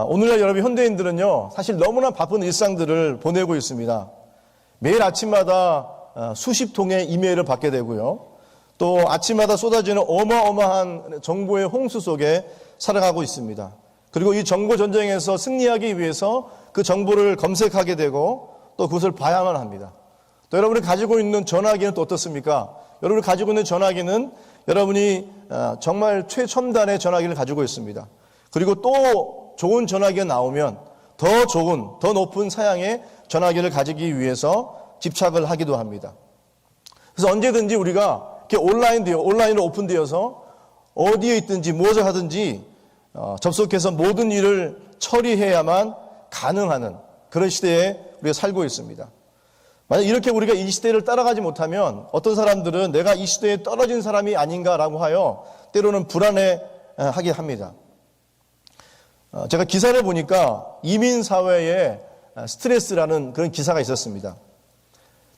오늘날 여러분 현대인들은요, 사실 너무나 바쁜 일상들을 보내고 있습니다. 매일 아침마다 수십 통의 이메일을 받게 되고요. 또 아침마다 쏟아지는 어마어마한 정보의 홍수 속에 살아가고 있습니다. 그리고 이 정보 전쟁에서 승리하기 위해서 그 정보를 검색하게 되고 또 그것을 봐야만 합니다. 또 여러분이 가지고 있는 전화기는 또 어떻습니까? 여러분이 가지고 있는 전화기는 여러분이 정말 최첨단의 전화기를 가지고 있습니다. 그리고 또 좋은 전화기가 나오면 더 좋은, 더 높은 사양의 전화기를 가지기 위해서 집착을 하기도 합니다. 그래서 언제든지 우리가 이렇게 온라인으로 오픈되어서 어디에 있든지 무엇을 하든지 접속해서 모든 일을 처리해야만 가능한 그런 시대에 우리가 살고 있습니다. 만약 이렇게 우리가 이 시대를 따라가지 못하면 어떤 사람들은 내가 이 시대에 떨어진 사람이 아닌가라고 하여 때로는 불안해하게 합니다. 제가 기사를 보니까 이민사회의 스트레스라는 그런 기사가 있었습니다.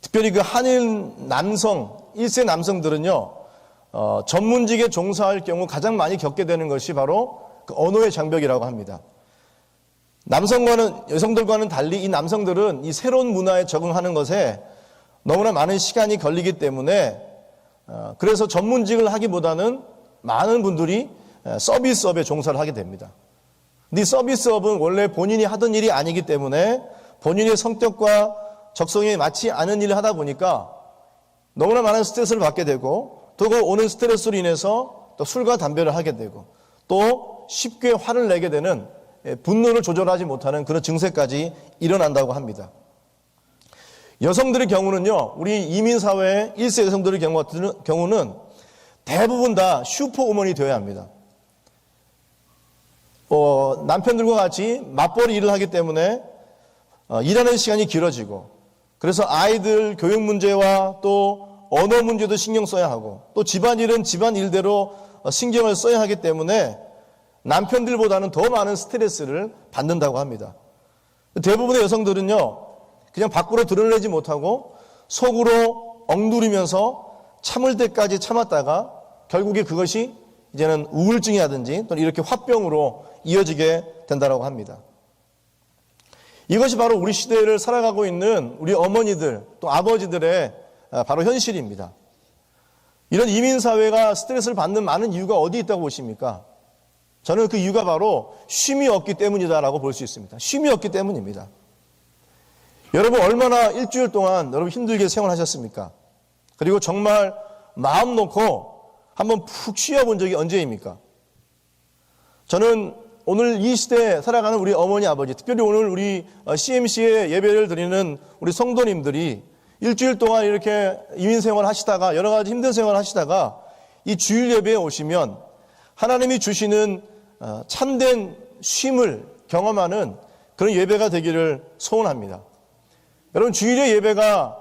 특별히 그 한인 남성, 1세 남성들은요, 전문직에 종사할 경우 가장 많이 겪게 되는 것이 바로 그 언어의 장벽이라고 합니다. 여성들과는 달리 이 남성들은 이 새로운 문화에 적응하는 것에 너무나 많은 시간이 걸리기 때문에 그래서 전문직을 하기보다는 많은 분들이 서비스업에 종사를 하게 됩니다. 근데 이 서비스업은 원래 본인이 하던 일이 아니기 때문에 본인의 성격과 적성에 맞지 않은 일을 하다 보니까 너무나 많은 스트레스를 받게 되고 또 그 오는 스트레스로 인해서 또 술과 담배를 하게 되고 또 쉽게 화를 내게 되는 분노를 조절하지 못하는 그런 증세까지 일어난다고 합니다. 여성들의 경우는요, 우리 이민사회의 1세 여성들의 경우는 대부분 다 슈퍼우먼이 되어야 합니다. 남편들과 같이 맞벌이 일을 하기 때문에 일하는 시간이 길어지고 그래서 아이들 교육 문제와 또 언어 문제도 신경 써야 하고 또 집안일은 집안일대로 신경을 써야 하기 때문에 남편들보다는 더 많은 스트레스를 받는다고 합니다. 대부분의 여성들은요, 그냥 밖으로 드러내지 못하고 속으로 억누르면서 참을 때까지 참았다가 결국에 그것이 이제는 우울증이라든지 또는 이렇게 화병으로 이어지게 된다고 합니다. 이것이 바로 우리 시대를 살아가고 있는 우리 어머니들 또 아버지들의 바로 현실입니다. 이런 이민사회가 스트레스를 받는 많은 이유가 어디 있다고 보십니까? 저는 그 이유가 바로 쉼이 없기 때문이다라고 볼 수 있습니다. 쉼이 없기 때문입니다. 여러분 얼마나 일주일 동안 여러분 힘들게 생활하셨습니까? 그리고 정말 마음 놓고 한번 푹 쉬어본 적이 언제입니까? 저는 오늘 이 시대에 살아가는 우리 어머니 아버지, 특별히 오늘 우리 CMC에 예배를 드리는 우리 성도님들이 일주일 동안 이렇게 이민생활 하시다가 여러 가지 힘든 생활 하시다가 이 주일 예배에 오시면 하나님이 주시는 참된 쉼을 경험하는 그런 예배가 되기를 소원합니다. 여러분 주일의 예배가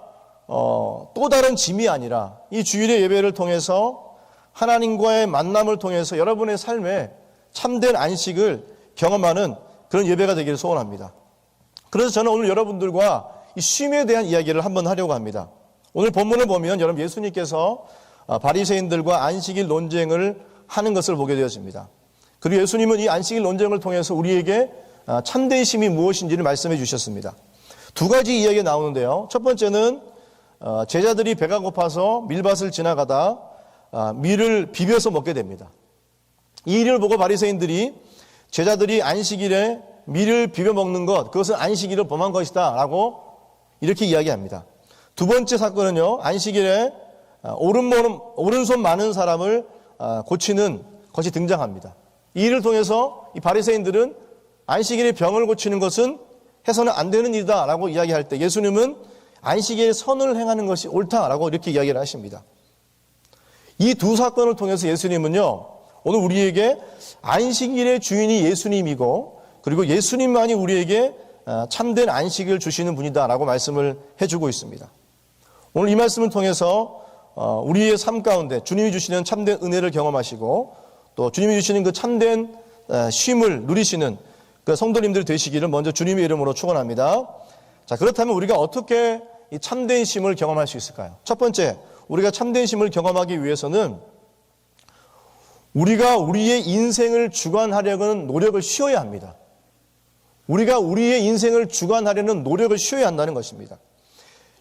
또 다른 짐이 아니라 이 주일의 예배를 통해서 하나님과의 만남을 통해서 여러분의 삶에 참된 안식을 경험하는 그런 예배가 되기를 소원합니다. 그래서 저는 오늘 여러분들과 이 쉼에 대한 이야기를 한번 하려고 합니다. 오늘 본문을 보면 여러분 예수님께서 바리새인들과 안식일 논쟁을 하는 것을 보게 되었습니다. 그리고 예수님은 이 안식일 논쟁을 통해서 우리에게 참된 쉼이 무엇인지를 말씀해 주셨습니다. 두 가지 이야기가 나오는데요. 첫 번째는 제자들이 배가 고파서 밀밭을 지나가다 밀을 비벼서 먹게 됩니다. 이 일을 보고 바리새인들이 제자들이 안식일에 밀을 비벼 먹는 것, 그것은 안식일을 범한 것이다 라고 이렇게 이야기합니다. 두 번째 사건은요, 안식일에 오른손 많은 사람을 고치는 것이 등장합니다. 이 일을 통해서 이 바리새인들은 안식일에 병을 고치는 것은 해서는 안 되는 일이다 라고 이야기할 때 예수님은 안식일에 선을 행하는 것이 옳다라고 이렇게 이야기를 하십니다. 이 두 사건을 통해서 예수님은요, 오늘 우리에게 안식일의 주인이 예수님이고 그리고 예수님만이 우리에게 참된 안식을 주시는 분이다 라고 말씀을 해주고 있습니다. 오늘 이 말씀을 통해서 우리의 삶 가운데 주님이 주시는 참된 은혜를 경험하시고 또 주님이 주시는 그 참된 쉼을 누리시는 그 성도님들 되시기를 먼저 주님의 이름으로 축원합니다. 자, 그렇다면 우리가 어떻게 이 참된 쉼을 경험할 수 있을까요? 첫 번째, 우리가 참된 쉼을 경험하기 위해서는 우리가 우리의 인생을 주관하려는 노력을 쉬어야 합니다. 우리가 우리의 인생을 주관하려는 노력을 쉬어야 한다는 것입니다.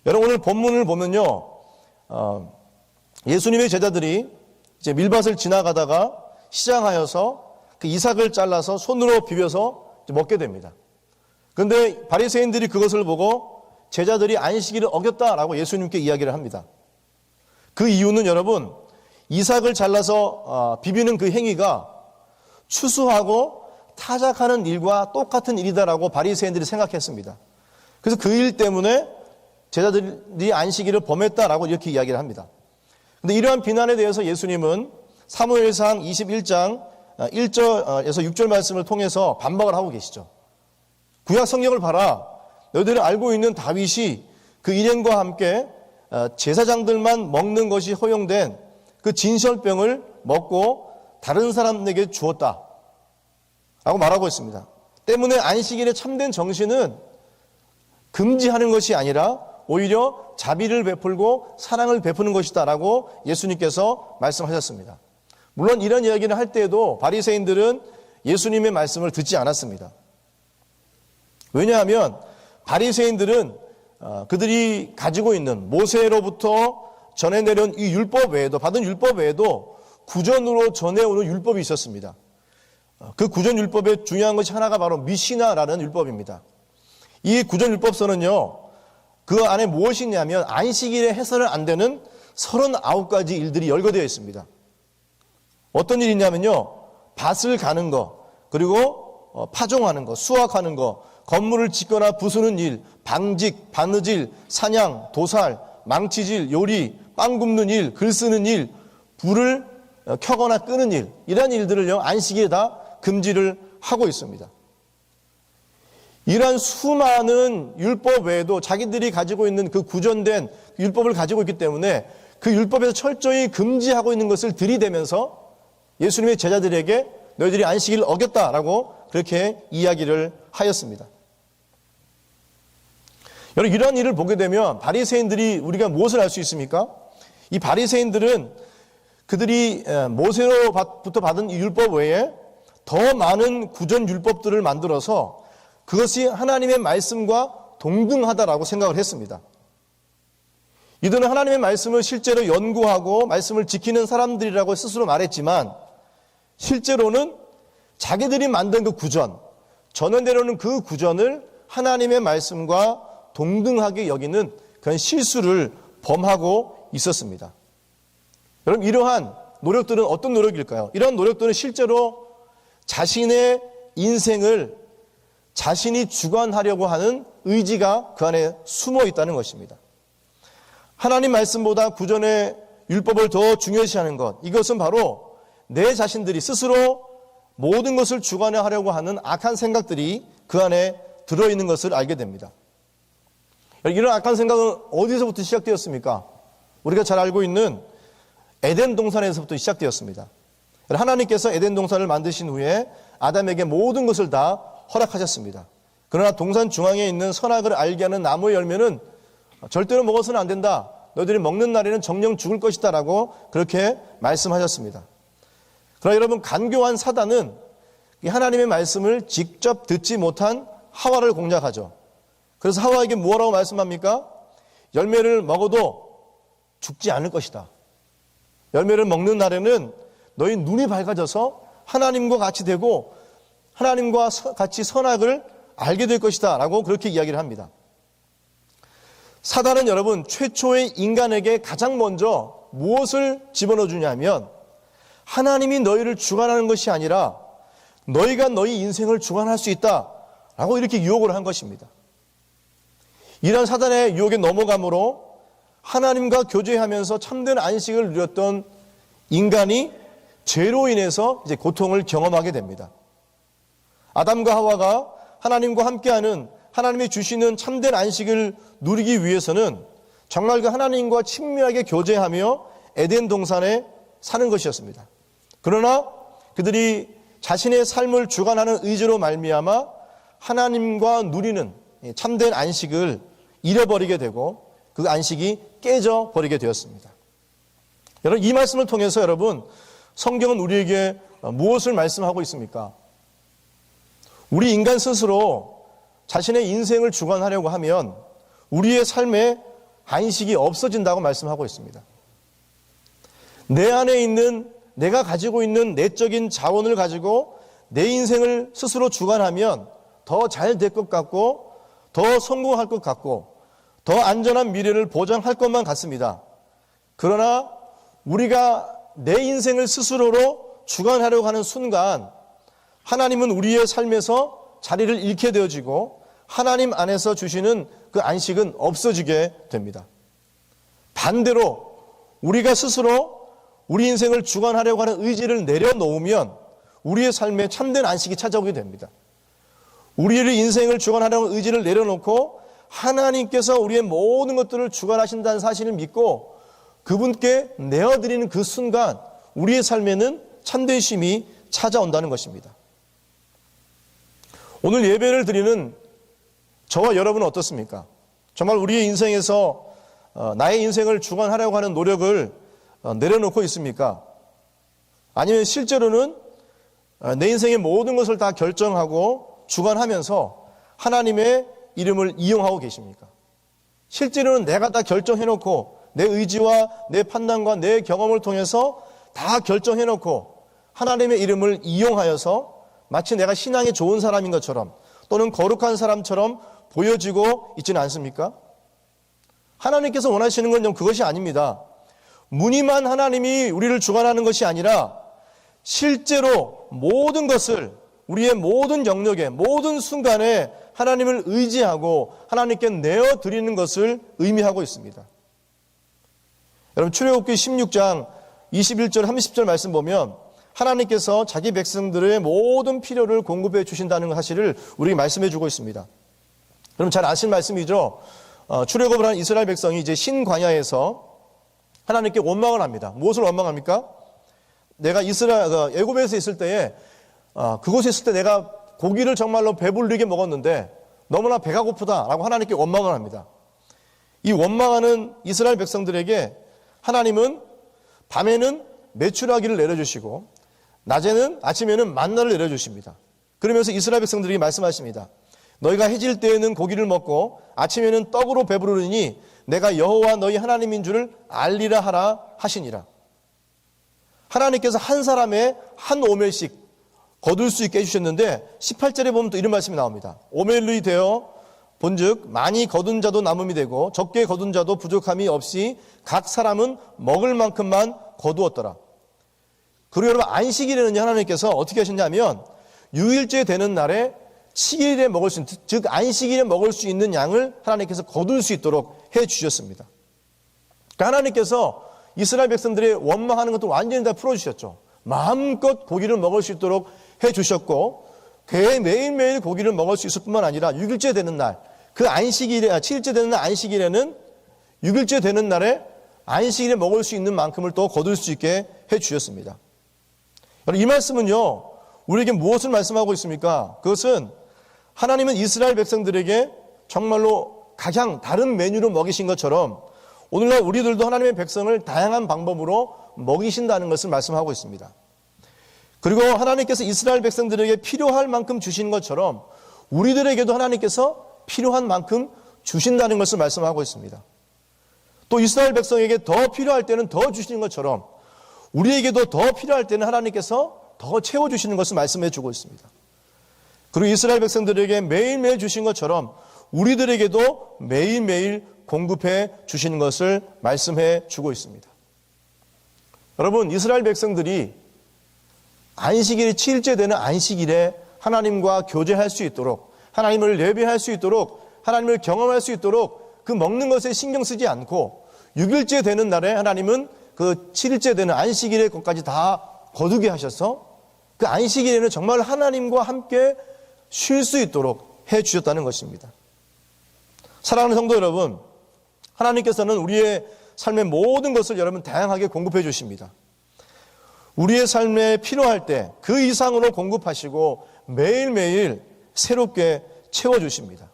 여러분 오늘 본문을 보면요, 예수님의 제자들이 이제 밀밭을 지나가다가 시장하여서 그 이삭을 잘라서 손으로 비벼서 먹게 됩니다. 그런데 바리새인들이 그것을 보고 제자들이 안식일을 어겼다라고 예수님께 이야기를 합니다. 그 이유는 여러분, 이삭을 잘라서 비비는 그 행위가 추수하고 타작하는 일과 똑같은 일이다라고 바리새인들이 생각했습니다. 그래서 그 일 때문에 제자들이 안식일을 범했다라고 이렇게 이야기를 합니다. 그런데 이러한 비난에 대해서 예수님은 사무엘상 21장 1절에서 6절 말씀을 통해서 반박을 하고 계시죠. 구약 성경을 봐라. 너희들이 알고 있는 다윗이 그 일행과 함께 제사장들만 먹는 것이 허용된 그 진설병을 먹고 다른 사람에게 주었다 라고 말하고 있습니다. 때문에 안식일의 참된 정신은 금지하는 것이 아니라 오히려 자비를 베풀고 사랑을 베푸는 것이다 라고 예수님께서 말씀하셨습니다. 물론 이런 이야기를 할 때에도 바리새인들은 예수님의 말씀을 듣지 않았습니다. 왜냐하면 바리새인들은 그들이 가지고 있는 모세로부터 전해 내려온 이 율법 외에도, 받은 율법 외에도 구전으로 전해오는 율법이 있었습니다. 그 구전 율법의 중요한 것이 하나가 바로 미시나라는 율법입니다. 이 구전 율법서는요, 그 안에 무엇이 있냐면 안식일에 해서는 안 되는 39가지 일들이 열거되어 있습니다. 어떤 일이 있냐면요, 밭을 가는 거, 그리고 파종하는 거, 수확하는 거, 건물을 짓거나 부수는 일, 방직, 바느질, 사냥, 도살, 망치질, 요리, 빵 굽는 일, 글 쓰는 일, 불을 켜거나 끄는 일, 이런 일들을요, 안식일에 다 금지를 하고 있습니다. 이러한 수많은 율법 외에도 자기들이 가지고 있는 그 구전된 율법을 가지고 있기 때문에 그 율법에서 철저히 금지하고 있는 것을 들이대면서 예수님의 제자들에게 너희들이 안식일을 어겼다라고 그렇게 이야기를 하였습니다. 여러분, 이런 일을 보게 되면 바리새인들이 우리가 무엇을 알 수 있습니까? 이 바리새인들은 그들이 모세로부터 받은 이 율법 외에 더 많은 구전 율법들을 만들어서 그것이 하나님의 말씀과 동등하다라고 생각을 했습니다. 이들은 하나님의 말씀을 실제로 연구하고 말씀을 지키는 사람들이라고 스스로 말했지만 실제로는 자기들이 만든 그 구전, 전해내려오는 그 구전을 하나님의 말씀과 동등하게 여기는 그런 실수를 범하고 있었습니다. 여러분, 이러한 노력들은 어떤 노력일까요? 이러한 노력들은 실제로 자신의 인생을 자신이 주관하려고 하는 의지가 그 안에 숨어 있다는 것입니다. 하나님 말씀보다 구전의 율법을 더 중요시하는 것, 이것은 바로 내 자신들이 스스로 모든 것을 주관하려고 하는 악한 생각들이 그 안에 들어있는 것을 알게 됩니다. 이런 악한 생각은 어디서부터 시작되었습니까? 우리가 잘 알고 있는 에덴 동산에서부터 시작되었습니다. 하나님께서 에덴 동산을 만드신 후에 아담에게 모든 것을 다 허락하셨습니다. 그러나 동산 중앙에 있는 선악을 알게 하는 나무의 열매는 절대로 먹어서는 안 된다. 너희들이 먹는 날에는 정령 죽을 것이다 라고 그렇게 말씀하셨습니다. 그러나 여러분, 간교한 사단은 하나님의 말씀을 직접 듣지 못한 하와를 공략하죠. 그래서 하와에게 뭐라고 말씀합니까? 열매를 먹어도 죽지 않을 것이다. 열매를 먹는 날에는 너희 눈이 밝아져서 하나님과 같이 되고 하나님과 같이 선악을 알게 될 것이다 라고 그렇게 이야기를 합니다. 사단은 여러분, 최초의 인간에게 가장 먼저 무엇을 집어넣어 주냐면 하나님이 너희를 주관하는 것이 아니라 너희가 너희 인생을 주관할 수 있다 라고 이렇게 유혹을 한 것입니다. 이런 사단의 유혹에 넘어감으로 하나님과 교제하면서 참된 안식을 누렸던 인간이 죄로 인해서 이제 고통을 경험하게 됩니다. 아담과 하와가 하나님과 함께하는 하나님이 주시는 참된 안식을 누리기 위해서는 정말 그 하나님과 친밀하게 교제하며 에덴 동산에 사는 것이었습니다. 그러나 그들이 자신의 삶을 주관하는 의지로 말미암아 하나님과 누리는 참된 안식을 잃어버리게 되고 그 안식이 깨져버리게 되었습니다. 여러분, 이 말씀을 통해서 여러분, 성경은 우리에게 무엇을 말씀하고 있습니까? 우리 인간 스스로 자신의 인생을 주관하려고 하면 우리의 삶에 안식이 없어진다고 말씀하고 있습니다. 내 안에 있는, 내가 가지고 있는 내적인 자원을 가지고 내 인생을 스스로 주관하면 더 잘 될 것 같고 더 성공할 것 같고 더 안전한 미래를 보장할 것만 같습니다. 그러나 우리가 내 인생을 스스로로 주관하려고 하는 순간 하나님은 우리의 삶에서 자리를 잃게 되어지고 하나님 안에서 주시는 그 안식은 없어지게 됩니다. 반대로 우리가 스스로 우리 인생을 주관하려고 하는 의지를 내려놓으면 우리의 삶에 참된 안식이 찾아오게 됩니다. 우리의 인생을 주관하려고 하는 의지를 내려놓고 하나님께서 우리의 모든 것들을 주관하신다는 사실을 믿고 그분께 내어드리는 그 순간 우리의 삶에는 참된 쉼이 찾아온다는 것입니다. 오늘 예배를 드리는 저와 여러분은 어떻습니까? 정말 우리의 인생에서 나의 인생을 주관하려고 하는 노력을 내려놓고 있습니까? 아니면 실제로는 내 인생의 모든 것을 다 결정하고 주관하면서 하나님의 이름을 이용하고 계십니까? 실제로는 내가 다 결정해놓고 내 의지와 내 판단과 내 경험을 통해서 다 결정해놓고 하나님의 이름을 이용하여서 마치 내가 신앙이 좋은 사람인 것처럼 또는 거룩한 사람처럼 보여지고 있지는 않습니까? 하나님께서 원하시는 건 좀 그것이 아닙니다. 무늬만 하나님이 우리를 주관하는 것이 아니라 실제로 모든 것을 우리의 모든 영역에 모든 순간에 하나님을 의지하고 하나님께 내어드리는 것을 의미하고 있습니다. 여러분 출애굽기 16장 21절 30절 말씀 보면 하나님께서 자기 백성들의 모든 필요를 공급해 주신다는 사실을 우리에게 말씀해 주고 있습니다. 여러분 잘 아시는 말씀이죠. 출애굽을 한 이스라엘 백성이 이제 신광야에서 하나님께 원망을 합니다. 무엇을 원망합니까? 내가 애굽에서 있을 때에 그곳에 있을 때 내가 고기를 정말로 배불리게 먹었는데 너무나 배가 고프다라고 하나님께 원망을 합니다. 이 원망하는 이스라엘 백성들에게 하나님은 밤에는 메추라기를 내려주시고 낮에는 아침에는 만나를 내려주십니다. 그러면서 이스라엘 백성들에게 말씀하십니다. 너희가 해질 때에는 고기를 먹고 아침에는 떡으로 배부르니 내가 여호와 너희 하나님인 줄을 알리라 하라 하시니라. 하나님께서 한 사람의 한 오멜씩 거둘 수 있게 해주셨는데 18절에 보면 또 이런 말씀이 나옵니다. 오멜이 되어 본즉 많이 거둔 자도 남음이 되고 적게 거둔 자도 부족함이 없이 각 사람은 먹을 만큼만 거두었더라. 그리고 여러분 안식일에는 하나님께서 어떻게 하셨냐면 6일째 되는 날에 7일에 먹을 수 있는, 즉 안식일에 먹을 수 있는 양을 하나님께서 거둘 수 있도록 해주셨습니다. 그러니까 하나님께서 이스라엘 백성들의 원망하는 것도 완전히 다 풀어주셨죠. 마음껏 고기를 먹을 수 있도록 해주셨고 매일매일 고기를 먹을 수 있을 뿐만 아니라 6일째 되는 날, 그 안식일에 7일째 되는 날 안식일에는 6일째 되는 날에 안식일에 먹을 수 있는 만큼을 또 거둘 수 있게 해주셨습니다. 이 말씀은요 우리에게 무엇을 말씀하고 있습니까? 그것은 하나님은 이스라엘 백성들에게 정말로 가장 다른 메뉴로 먹이신 것처럼 오늘날 우리들도 하나님의 백성을 다양한 방법으로 먹이신다는 것을 말씀하고 있습니다. 그리고 하나님께서 이스라엘 백성들에게 필요할 만큼 주신 것처럼 우리들에게도 하나님께서 필요한 만큼 주신다는 것을 말씀하고 있습니다. 또 이스라엘 백성에게 더 필요할 때는 더 주시는 것처럼 우리에게도 더 필요할 때는 하나님께서 더 채워주시는 것을 말씀해 주고 있습니다. 그리고 이스라엘 백성들에게 매일매일 주신 것처럼 우리들에게도 매일매일 공급해 주시는 것을 말씀해 주고 있습니다. 여러분 이스라엘 백성들이 안식일이 7일째 되는 안식일에 하나님과 교제할 수 있도록 하나님을 예배할 수 있도록 하나님을 경험할 수 있도록 그 먹는 것에 신경 쓰지 않고 6일째 되는 날에 하나님은 그 7일째 되는 안식일의 것까지 다 거두게 하셔서 그 안식일에는 정말 하나님과 함께 쉴 수 있도록 해 주셨다는 것입니다. 사랑하는 성도 여러분, 하나님께서는 우리의 삶의 모든 것을 여러분 다양하게 공급해 주십니다. 우리의 삶에 필요할 때 그 이상으로 공급하시고 매일매일 새롭게 채워주십니다.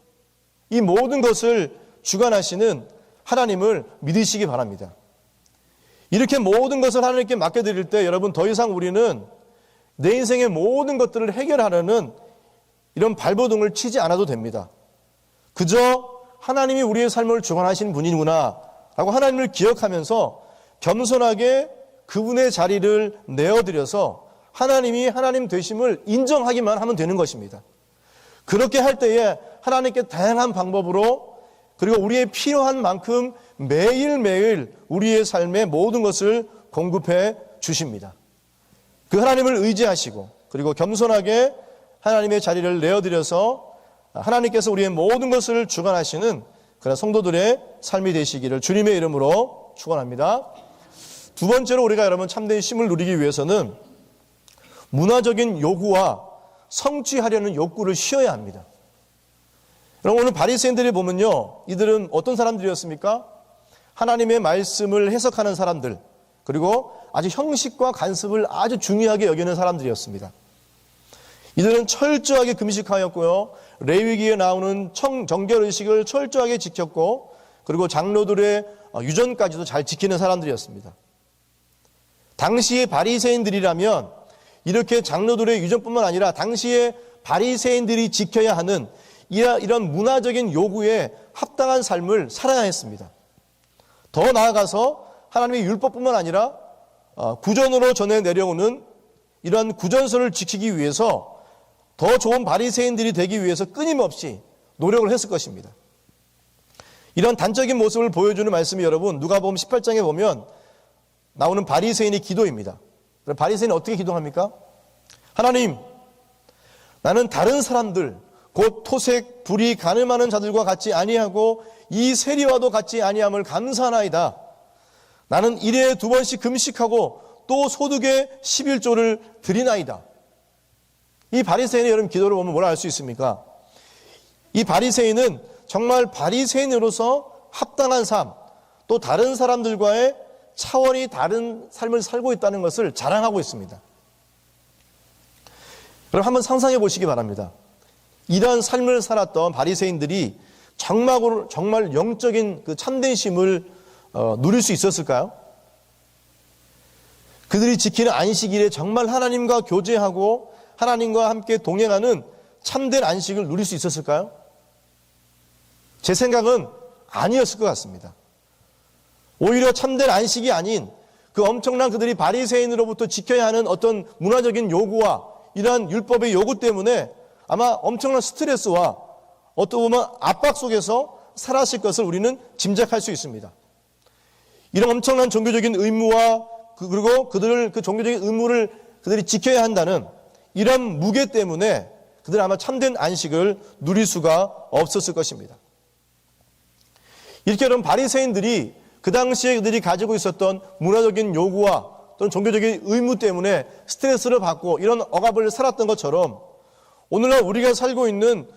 이 모든 것을 주관하시는 하나님을 믿으시기 바랍니다. 이렇게 모든 것을 하나님께 맡겨드릴 때 여러분 더 이상 우리는 내 인생의 모든 것들을 해결하려는 이런 발버둥을 치지 않아도 됩니다. 그저 하나님이 우리의 삶을 주관하신 분이구나 라고 하나님을 기억하면서 겸손하게 그분의 자리를 내어드려서 하나님이 하나님 되심을 인정하기만 하면 되는 것입니다. 그렇게 할 때에 하나님께 다양한 방법으로 그리고 우리의 필요한 만큼 매일매일 우리의 삶의 모든 것을 공급해 주십니다. 그 하나님을 의지하시고 그리고 겸손하게 하나님의 자리를 내어드려서 하나님께서 우리의 모든 것을 주관하시는 그런 성도들의 삶이 되시기를 주님의 이름으로 축원합니다. 두 번째로 우리가 여러분 참된 쉼을 누리기 위해서는 문화적인 요구와 성취하려는 욕구를 쉬어야 합니다. 여러분 오늘 바리새인들이 보면요, 이들은 어떤 사람들이었습니까? 하나님의 말씀을 해석하는 사람들, 그리고 아주 형식과 간습을 아주 중요하게 여기는 사람들이었습니다. 이들은 철저하게 금식하였고요, 레위기에 나오는 정결의식을 철저하게 지켰고, 그리고 장로들의 유전까지도 잘 지키는 사람들이었습니다. 당시의 바리새인들이라면 이렇게 장로들의 유전뿐만 아니라 당시의 바리새인들이 지켜야 하는 이런 문화적인 요구에 합당한 삶을 살아야 했습니다. 더 나아가서 하나님의 율법뿐만 아니라 구전으로 전해 내려오는 이러한 구전서를 지키기 위해서 더 좋은 바리새인들이 되기 위해서 끊임없이 노력을 했을 것입니다. 이런 단적인 모습을 보여주는 말씀이 여러분 누가복음 18장에 보면 나오는 바리새인의 기도입니다. 바리새인이 어떻게 기도합니까? 하나님, 나는 다른 사람들 곧 토색, 불의, 간음하는 자들과 같이 아니하고 이 세리와도 같이 아니함을 감사하나이다. 나는 일에 2번씩 금식하고 또 소득의 11조를 드리나이다. 이 바리새인의 여러분 기도를 보면 뭐라 할 수 있습니까? 이 바리새인은 정말 바리새인으로서 합당한 삶, 또 다른 사람들과의 차원이 다른 삶을 살고 있다는 것을 자랑하고 있습니다. 여러분 한번 상상해 보시기 바랍니다. 이러한 삶을 살았던 바리새인들이 정말 영적인 그 참된 쉼을 누릴 수 있었을까요? 그들이 지키는 안식일에 정말 하나님과 교제하고 하나님과 함께 동행하는 참된 안식을 누릴 수 있었을까요? 제 생각은 아니었을 것 같습니다. 오히려 참된 안식이 아닌 그 엄청난 그들이 바리새인으로부터 지켜야 하는 어떤 문화적인 요구와 이러한 율법의 요구 때문에 아마 엄청난 스트레스와 어떻게 보면 압박 속에서 살았을 것을 우리는 짐작할 수 있습니다. 이런 엄청난 종교적인 의무와 그리고 그들을 그 종교적인 의무를 그들이 지켜야 한다는 이런 무게 때문에 그들은 아마 참된 안식을 누릴 수가 없었을 것입니다. 이렇게 여러분 바리새인들이 그 당시에 그들이 가지고 있었던 문화적인 요구와 또는 종교적인 의무 때문에 스트레스를 받고 이런 억압을 살았던 것처럼 오늘날 우리가 살고 있는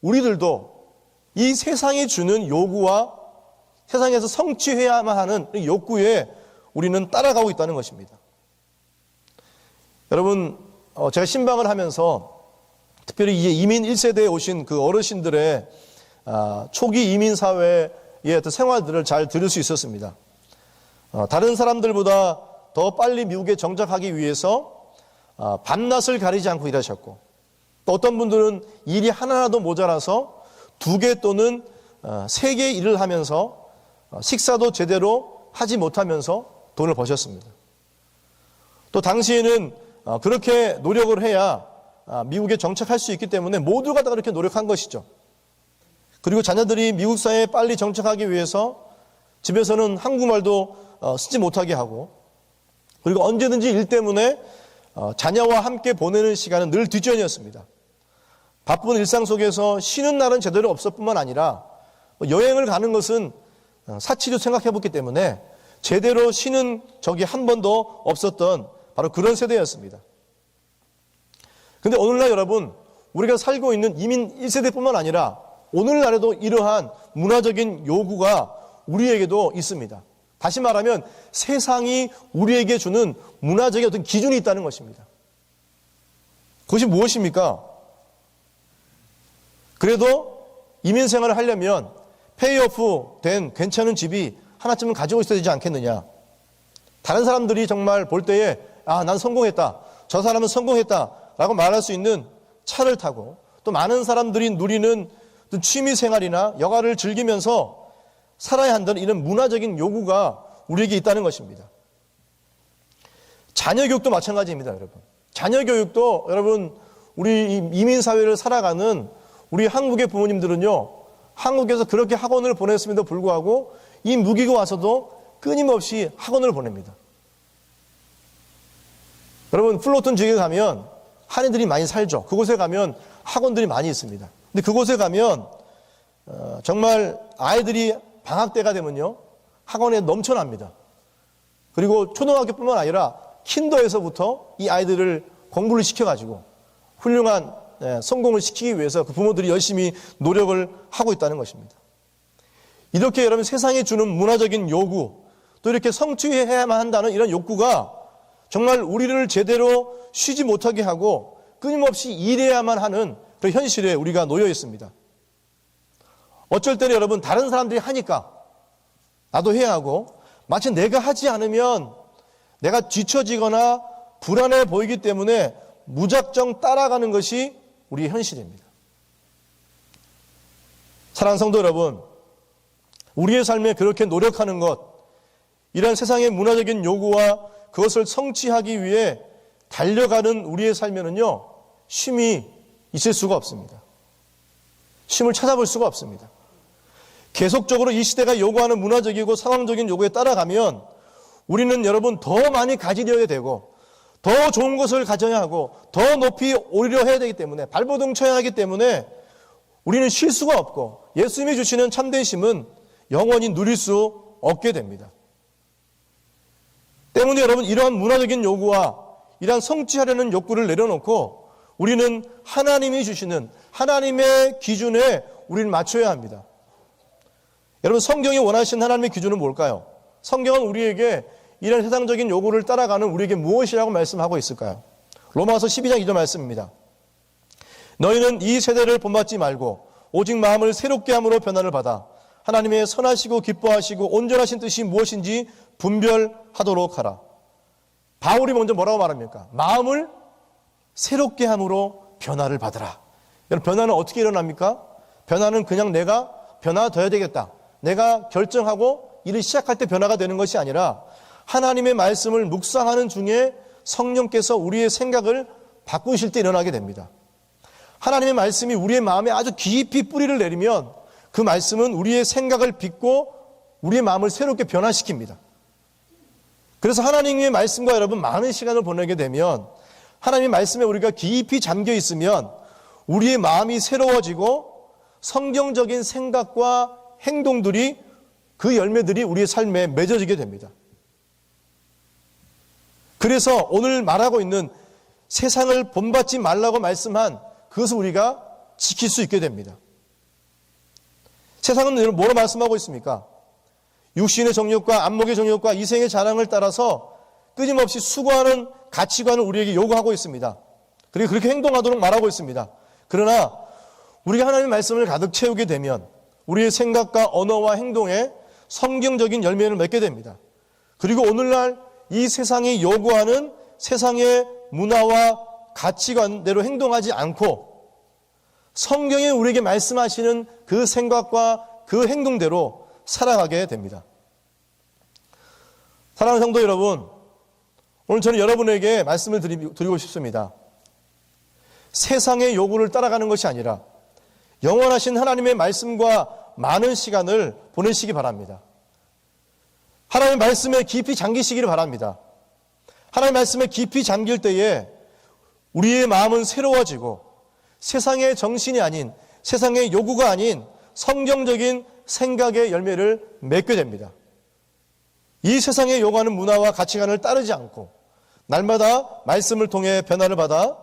우리들도 이 세상이 주는 요구와 세상에서 성취해야만 하는 욕구에 우리는 따라가고 있다는 것입니다. 여러분 제가 신방을 하면서 특별히 이제 이민 1세대에 오신 그 어르신들의 초기 이민 사회의 어떤 생활들을 잘 들을 수 있었습니다. 다른 사람들보다 더 빨리 미국에 정착하기 위해서 밤낮을 가리지 않고 일하셨고 또 어떤 분들은 일이 하나라도 모자라서 2개 또는 3개 일을 하면서 식사도 제대로 하지 못하면서 돈을 버셨습니다. 또 당시에는 그렇게 노력을 해야 미국에 정착할 수 있기 때문에 모두가 다 그렇게 노력한 것이죠. 그리고 자녀들이 미국 사회에 빨리 정착하기 위해서 집에서는 한국말도 쓰지 못하게 하고 그리고 언제든지 일 때문에 자녀와 함께 보내는 시간은 늘 뒷전이었습니다. 바쁜 일상 속에서 쉬는 날은 제대로 없을 뿐만 아니라 여행을 가는 것은 사치로 생각해 봤기 때문에 제대로 쉬는 적이 한 번도 없었던 바로 그런 세대였습니다. 그런데 오늘날 여러분 우리가 살고 있는 이민 1세대뿐만 아니라 오늘날에도 이러한 문화적인 요구가 우리에게도 있습니다. 다시 말하면 세상이 우리에게 주는 문화적인 어떤 기준이 있다는 것입니다. 그것이 무엇입니까? 그래도 이민 생활을 하려면 페이오프 된 괜찮은 집이 하나쯤은 가지고 있어야 되지 않겠느냐. 다른 사람들이 정말 볼 때에 난 성공했다. 저 사람은 성공했다. 라고 말할 수 있는 차를 타고 또 많은 사람들이 누리는 취미 생활이나 여가를 즐기면서 살아야 한다는 이런 문화적인 요구가 우리에게 있다는 것입니다. 자녀 교육도 마찬가지입니다, 여러분. 자녀 교육도 여러분, 우리 이민 사회를 살아가는 우리 한국의 부모님들은요, 한국에서 그렇게 학원을 보냈음에도 불구하고 이 무기고 와서도 끊임없이 학원을 보냅니다. 여러분, 플로튼 지역에 가면 한인들이 많이 살죠. 그곳에 가면 학원들이 많이 있습니다. 근데 그곳에 가면 정말 아이들이 방학 때가 되면요, 학원에 넘쳐납니다. 그리고 초등학교뿐만 아니라 킨더에서부터 이 아이들을 공부를 시켜가지고 훌륭한 성공을 시키기 위해서 그 부모들이 열심히 노력을 하고 있다는 것입니다. 이렇게 여러분, 세상에 주는 문화적인 요구, 또 이렇게 성취해야만 한다는 이런 욕구가 정말 우리를 제대로 쉬지 못하게 하고 끊임없이 일해야만 하는 그 현실에 우리가 놓여 있습니다. 어쩔 때는 여러분, 다른 사람들이 하니까 나도 해야 하고, 마치 내가 하지 않으면 내가 지쳐지거나 불안해 보이기 때문에 무작정 따라가는 것이 우리의 현실입니다. 사랑하는 성도 여러분, 우리의 삶에 그렇게 노력하는 것, 이런 세상의 문화적인 요구와 그것을 성취하기 위해 달려가는 우리의 삶에는요, 쉼이 있을 수가 없습니다. 쉼을 찾아볼 수가 없습니다. 계속적으로 이 시대가 요구하는 문화적이고 상황적인 요구에 따라가면 우리는 여러분 더 많이 가지려야 되고 더 좋은 것을 가져야 하고 더 높이 오르려 해야 되기 때문에, 발버둥 쳐야 하기 때문에 우리는 쉴 수가 없고 예수님이 주시는 참된 쉼은 영원히 누릴 수 없게 됩니다. 때문에 여러분, 이러한 문화적인 요구와 이러한 성취하려는 욕구를 내려놓고 우리는 하나님이 주시는 하나님의 기준에 우리를 맞춰야 합니다. 여러분, 성경이 원하시는 하나님의 기준은 뭘까요? 성경은 우리에게 이런 세상적인 요구를 따라가는 우리에게 무엇이라고 말씀하고 있을까요? 로마서 12장 2절 말씀입니다. 너희는 이 세대를 본받지 말고 오직 마음을 새롭게 함으로 변화를 받아 하나님의 선하시고 기뻐하시고 온전하신 뜻이 무엇인지 분별하도록 하라. 바울이 먼저 뭐라고 말합니까? 마음을 새롭게 함으로 변화를 받으라. 여러분, 변화는 어떻게 일어납니까? 변화는 그냥 내가 변화되어야 되겠다, 내가 결정하고 일을 시작할 때 변화가 되는 것이 아니라 하나님의 말씀을 묵상하는 중에 성령께서 우리의 생각을 바꾸실 때 일어나게 됩니다. 하나님의 말씀이 우리의 마음에 아주 깊이 뿌리를 내리면 그 말씀은 우리의 생각을 빚고 우리의 마음을 새롭게 변화시킵니다. 그래서 하나님의 말씀과 여러분 많은 시간을 보내게 되면, 하나님의 말씀에 우리가 깊이 잠겨 있으면 우리의 마음이 새로워지고 성경적인 생각과 행동들이, 그 열매들이 우리의 삶에 맺어지게 됩니다. 그래서 오늘 말하고 있는 세상을 본받지 말라고 말씀한 그것을 우리가 지킬 수 있게 됩니다. 세상은 뭐로 말씀하고 있습니까? 육신의 정욕과 안목의 정욕과 이생의 자랑을 따라서 끊임없이 수고하는 가치관을 우리에게 요구하고 있습니다. 그리고 그렇게 행동하도록 말하고 있습니다. 그러나 우리가 하나님의 말씀을 가득 채우게 되면 우리의 생각과 언어와 행동에 성경적인 열매를 맺게 됩니다. 그리고 오늘날 이 세상이 요구하는 세상의 문화와 가치관대로 행동하지 않고 성경이 우리에게 말씀하시는 그 생각과 그 행동대로 살아가게 됩니다. 사랑하는 성도 여러분, 오늘 저는 여러분에게 말씀을 드리고 싶습니다. 세상의 요구를 따라가는 것이 아니라 영원하신 하나님의 말씀과 많은 시간을 보내시기 바랍니다. 하나님의 말씀에 깊이 잠기시기를 바랍니다. 하나님의 말씀에 깊이 잠길 때에 우리의 마음은 새로워지고 세상의 정신이 아닌, 세상의 요구가 아닌 성경적인 생각의 열매를 맺게 됩니다. 이 세상에 요구하는 문화와 가치관을 따르지 않고 날마다 말씀을 통해 변화를 받아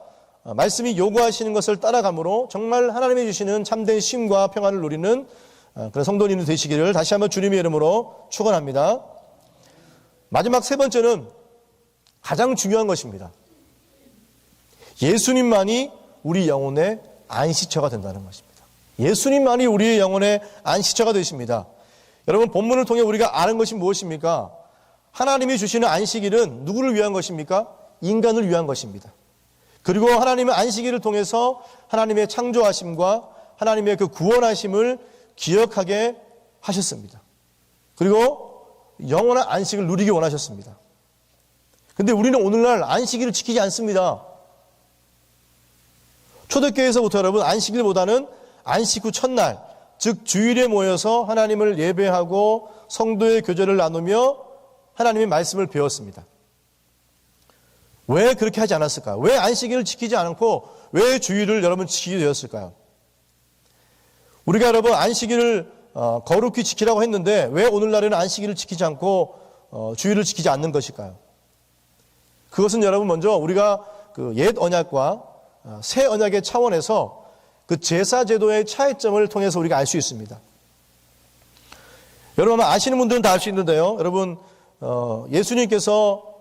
말씀이 요구하시는 것을 따라감으로 정말 하나님이 주시는 참된 쉼과 평안을 누리는 그런 성도님들 되시기를 다시 한번 주님의 이름으로 축원합니다. 마지막 세 번째는 가장 중요한 것입니다. 예수님만이 우리 영혼의 안식처가 된다는 것입니다. 예수님만이 우리의 영혼의 안식처가 되십니다. 여러분, 본문을 통해 우리가 아는 것이 무엇입니까? 하나님이 주시는 안식일은 누구를 위한 것입니까? 인간을 위한 것입니다. 그리고 하나님의 안식일을 통해서 하나님의 창조하심과 하나님의 그 구원하심을 기억하게 하셨습니다. 그리고 영원한 안식을 누리기 원하셨습니다. 근데 우리는 오늘날 안식일을 지키지 않습니다. 초대교회에서부터 여러분 안식일보다는 안식 후 첫날, 즉 주일에 모여서 하나님을 예배하고 성도의 교제를 나누며 하나님의 말씀을 배웠습니다. 왜 그렇게 하지 않았을까요? 왜 안식일을 지키지 않고 왜 주일을 여러분 지키게 되었을까요? 우리가 여러분 안식일을 거룩히 지키라고 했는데 왜 오늘날에는 안식일을 지키지 않고 주일을 지키지 않는 것일까요? 그것은 여러분 먼저 우리가 그 옛 언약과 새 언약의 차원에서 그 제사 제도의 차이점을 통해서 우리가 알 수 있습니다. 여러분 아시는 분들은 다 알 수 있는데요. 여러분 예수님께서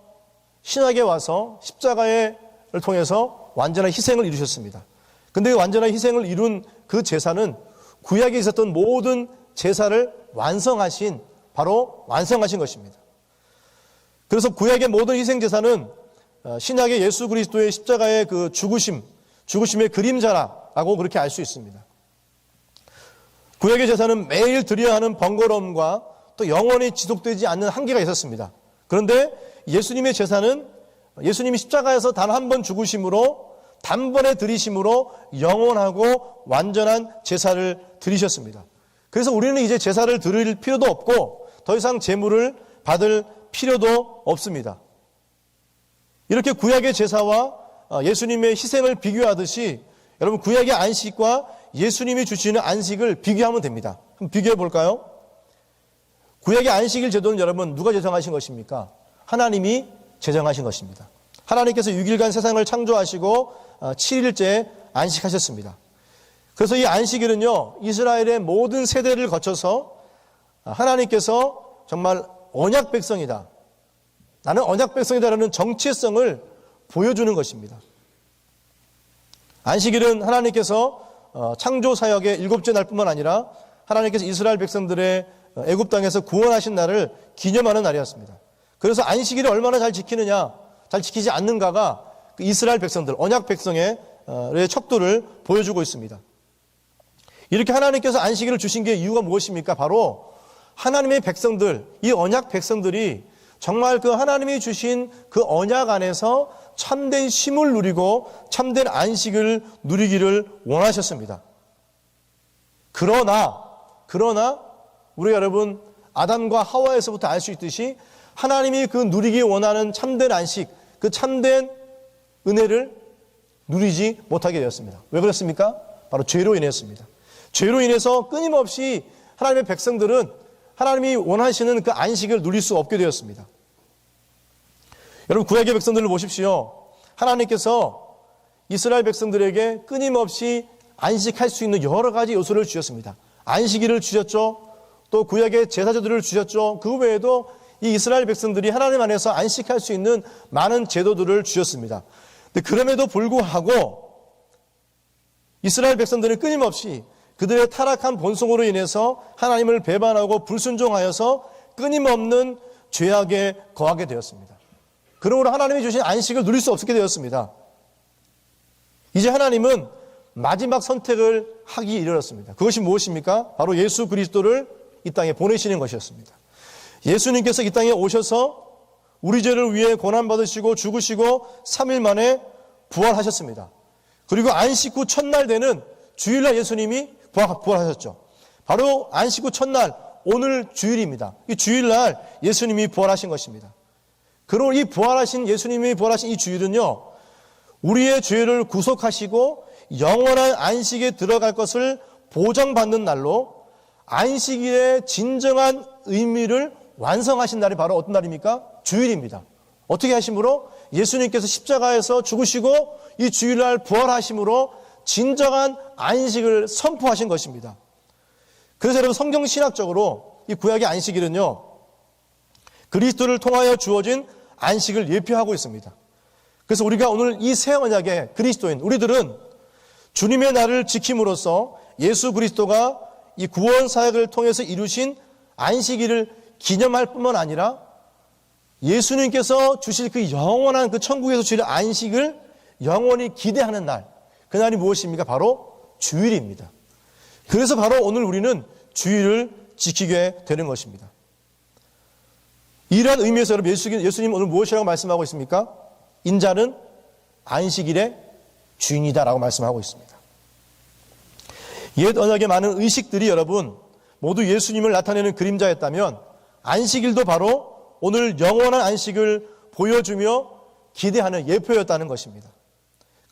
신약에 와서 십자가를 통해서 완전한 희생을 이루셨습니다. 근데 그 완전한 희생을 이룬 그 제사는 구약에 있었던 모든 제사를 바로 완성하신 것입니다. 그래서 구약의 모든 희생 제사는 신약의 예수 그리스도의 십자가의 그 죽으심의 그림자라고 그렇게 알 수 있습니다. 구약의 제사는 매일 드려야 하는 번거로움과 또 영원히 지속되지 않는 한계가 있었습니다. 그런데 예수님의 제사는 예수님이 십자가에서 단 한 번 죽으심으로 단번에 드리심으로 영원하고 완전한 제사를 드리셨습니다. 그래서 우리는 이제 제사를 드릴 필요도 없고 더 이상 제물을 받을 필요도 없습니다. 이렇게 구약의 제사와 예수님의 희생을 비교하듯이 여러분 구약의 안식과 예수님이 주시는 안식을 비교하면 됩니다. 한번 비교해 볼까요? 구약의 안식일 제도는 여러분 누가 제정하신 것입니까? 하나님이 제정하신 것입니다. 하나님께서 6일간 세상을 창조하시고 7일째 안식하셨습니다. 그래서 이 안식일은요 이스라엘의 모든 세대를 거쳐서 하나님께서 정말 언약 백성이다, 나는 언약 백성이다라는 정체성을 보여주는 것입니다. 안식일은 하나님께서 창조 사역의 7째 날뿐만 아니라 하나님께서 이스라엘 백성들의 애굽 땅에서 구원하신 날을 기념하는 날이었습니다. 그래서 안식일을 얼마나 잘 지키느냐, 잘 지키지 않는가가 그 이스라엘 백성들, 언약 백성의 척도를 보여주고 있습니다. 이렇게 하나님께서 안식일을 주신 게 이유가 무엇입니까? 바로 하나님의 백성들, 이 언약 백성들이 정말 그 하나님이 주신 그 언약 안에서 참된 쉼을 누리고 참된 안식을 누리기를 원하셨습니다. 그러나 우리 여러분 아담과 하와에서부터 알 수 있듯이 하나님이 그 누리기 원하는 참된 안식, 그 참된 은혜를 누리지 못하게 되었습니다. 왜 그렇습니까? 바로 죄로 인했습니다. 죄로 인해서 끊임없이 하나님의 백성들은 하나님이 원하시는 그 안식을 누릴 수 없게 되었습니다. 여러분 구약의 백성들을 보십시오. 하나님께서 이스라엘 백성들에게 끊임없이 안식할 수 있는 여러 가지 요소를 주셨습니다. 안식일을 주셨죠. 또 구약의 제사제도를 주셨죠. 그 외에도 이 이스라엘 백성들이 하나님 안에서 안식할 수 있는 많은 제도들을 주셨습니다. 근데 그럼에도 불구하고 이스라엘 백성들은 끊임없이 그들의 타락한 본성으로 인해서 하나님을 배반하고 불순종하여서 끊임없는 죄악에 거하게 되었습니다. 그러므로 하나님이 주신 안식을 누릴 수 없게 되었습니다. 이제 하나님은 마지막 선택을 하기 이르렀습니다. 그것이 무엇입니까? 바로 예수 그리스도를 이 땅에 보내시는 것이었습니다. 예수님께서 이 땅에 오셔서 우리 죄를 위해 고난받으시고 죽으시고 3일 만에 부활하셨습니다. 그리고 안식 후 첫날 되는 주일날 예수님이 부활하셨죠. 바로 안식 후 첫날, 오늘 주일입니다. 이 주일날 예수님이 부활하신 것입니다. 그리고 이 부활하신 예수님이 부활하신 이 주일은요, 우리의 죄를 구속하시고 영원한 안식에 들어갈 것을 보장받는 날로 안식일의 진정한 의미를 완성하신 날이 바로 어떤 날입니까? 주일입니다. 어떻게 하심으로? 예수님께서 십자가에서 죽으시고 이 주일날 부활하심으로 진정한 안식을 선포하신 것입니다. 그래서 여러분 성경 신학적으로 이 구약의 안식일은요, 그리스도를 통하여 주어진 안식을 예표하고 있습니다. 그래서 우리가 오늘 이 새 언약의 그리스도인 우리들은 주님의 날을 지킴으로써 예수 그리스도가 이 구원 사역을 통해서 이루신 안식일을 기념할 뿐만 아니라 예수님께서 주실 그 영원한 그 천국에서 주실 안식을 영원히 기대하는 날, 그날이 무엇입니까? 바로 주일입니다. 그래서 바로 오늘 우리는 주일을 지키게 되는 것입니다. 이러한 의미에서 여러분 예수님 오늘 무엇이라고 말씀하고 있습니까? 인자는 안식일의 주인이다라고 말씀하고 있습니다. 옛 언약의 많은 의식들이 여러분 모두 예수님을 나타내는 그림자였다면 안식일도 바로 오늘 영원한 안식을 보여주며 기대하는 예표였다는 것입니다.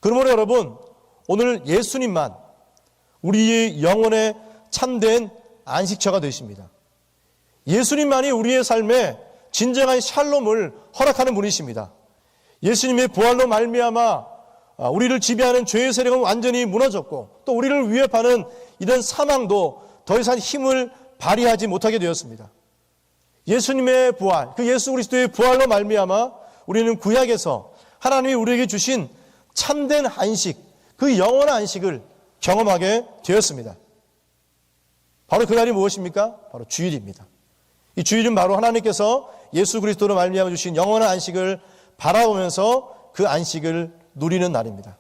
그러므로 여러분 오늘 예수님만 우리의 영혼의 참된 안식처가 되십니다. 예수님만이 우리의 삶에 진정한 샬롬을 허락하는 분이십니다. 예수님의 부활로 말미암아 우리를 지배하는 죄의 세력은 완전히 무너졌고 또 우리를 위협하는 이런 사망도 더 이상 힘을 발휘하지 못하게 되었습니다. 예수님의 부활, 그 예수 그리스도의 부활로 말미암아 우리는 구약에서 하나님이 우리에게 주신 참된 안식, 그 영원한 안식을 경험하게 되었습니다. 바로 그날이 무엇입니까? 바로 주일입니다. 이 주일은 바로 하나님께서 예수 그리스도로 말미암아 주신 영원한 안식을 바라보면서 그 안식을 누리는 날입니다.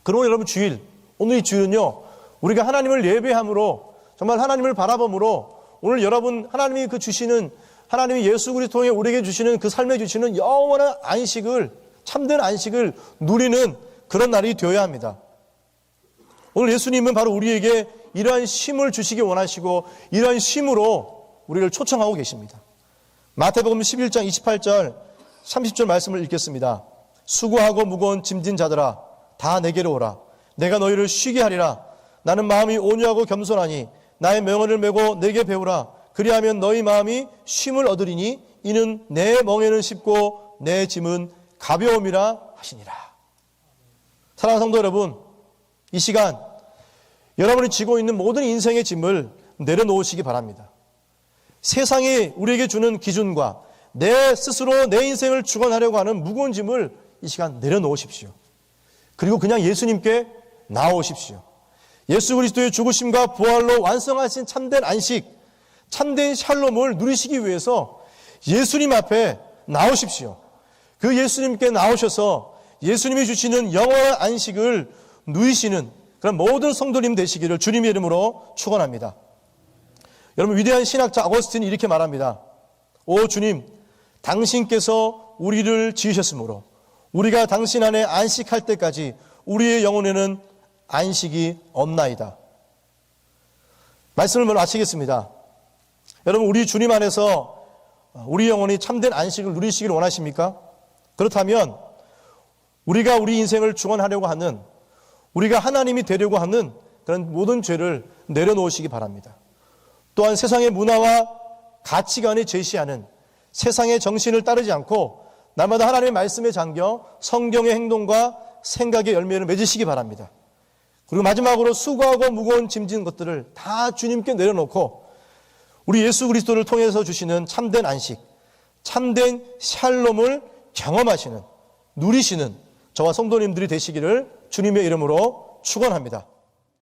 그러므로 여러분 주일, 오늘 이 주일은요 우리가 하나님을 예배함으로 정말 하나님을 바라봄으로 오늘 여러분 하나님이 그 주시는 하나님이 예수 그리스도 통해 우리에게 주시는 그 삶에 주시는 영원한 안식을 참된 안식을 누리는 그런 날이 되어야 합니다. 오늘 예수님은 바로 우리에게 이러한 쉼을 주시기 원하시고 이러한 쉼으로 우리를 초청하고 계십니다. 마태복음 11장 28절 30절 말씀을 읽겠습니다. 수고하고 무거운 짐진 자들아 다 내게로 오라. 내가 너희를 쉬게 하리라. 나는 마음이 온유하고 겸손하니 나의 명언을 메고 내게 배우라. 그리하면 너희 마음이 쉼을 얻으리니 이는 내 멍에는 쉽고 내 짐은 가벼움이라 하시니라. 사랑하는 성도 여러분, 이 시간 여러분이 지고 있는 모든 인생의 짐을 내려놓으시기 바랍니다. 세상이 우리에게 주는 기준과 내 스스로 내 인생을 주관하려고 하는 무거운 짐을 이 시간 내려놓으십시오. 그리고 그냥 예수님께 나오십시오. 예수 그리스도의 죽으심과 부활로 완성하신 참된 안식, 참된 샬롬을 누리시기 위해서 예수님 앞에 나오십시오. 그 예수님께 나오셔서 예수님이 주시는 영원한 안식을 누리시는 그런 모든 성도님 되시기를 주님의 이름으로 축원합니다. 여러분 위대한 신학자 아거스틴이 이렇게 말합니다. 오 주님, 당신께서 우리를 지으셨으므로 우리가 당신 안에 안식할 때까지 우리의 영혼에는 안식이 없나이다. 말씀을 마치겠습니다. 여러분 우리 주님 안에서 우리 영혼이 참된 안식을 누리시기를 원하십니까? 그렇다면 우리가 우리 인생을 주관하려고 하는 우리가 하나님이 되려고 하는 그런 모든 죄를 내려놓으시기 바랍니다. 또한 세상의 문화와 가치관이 제시하는 세상의 정신을 따르지 않고 날마다 하나님의 말씀에 잠겨 성경의 행동과 생각의 열매를 맺으시기 바랍니다. 그리고 마지막으로 수고하고 무거운 짐진 것들을 다 주님께 내려놓고 우리 예수 그리스도를 통해서 주시는 참된 안식, 참된 샬롬을 경험하시는, 누리시는 저와 성도님들이 되시기를 주님의 이름으로 축원합니다.